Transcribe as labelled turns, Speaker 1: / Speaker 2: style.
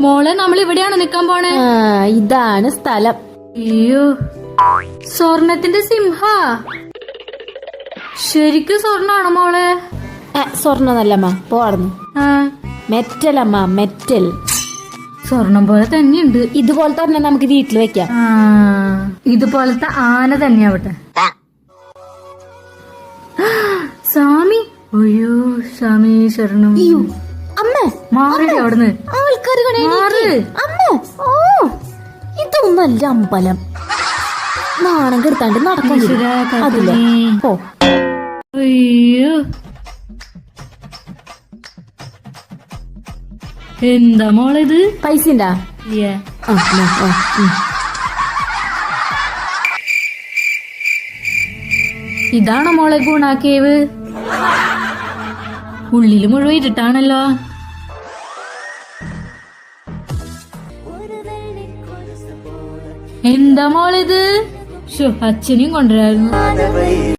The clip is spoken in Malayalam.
Speaker 1: മോളെ നമ്മൾ ഇവിടെയാണ് നിക്കാൻ പോണേ.
Speaker 2: ഇതാണ് സ്ഥലം.
Speaker 1: അയ്യോ, സ്വർണത്തിന്റെ സിംഹ. ശരിക്കും സ്വർണ്ണാണോ മോളെ?
Speaker 2: സ്വർണ്ണന്നല്ലമ്മ, പോർന്നു. മെറ്റലമ്മ, മെറ്റൽ.
Speaker 1: സ്വർണം പോലെ തന്നെയുണ്ട്.
Speaker 2: ഇതുപോലെ തന്നെ നമുക്ക് വീട്ടിൽ വെക്കാം.
Speaker 1: ഇതുപോലത്തെ ആന തന്നെയാവട്ടെ. സ്വാമി, അയ്യോ സ്വാമി ശരണം.
Speaker 2: അമ്മ
Speaker 1: മാറി അവിടുന്ന്.
Speaker 2: ആൾക്കാർ അമ്മ. ഓ, ഇതൊന്നല്ല അമ്പലം. നാണം കെടുത്താണ്ട് നടക്കാൻ അതില്ല. ഓ
Speaker 1: അയ്യോ, എന്താ മോളെ ഇത്?
Speaker 2: പൈസ
Speaker 1: ഇതാണോ മോളെ ഗുണ കേവ്? ഉള്ളില് മുഴുവൻ ഇരുട്ടാണല്ലോ. എന്താ മോളിത്? അച്ഛനെയും കൊണ്ടുവരായിരുന്നു.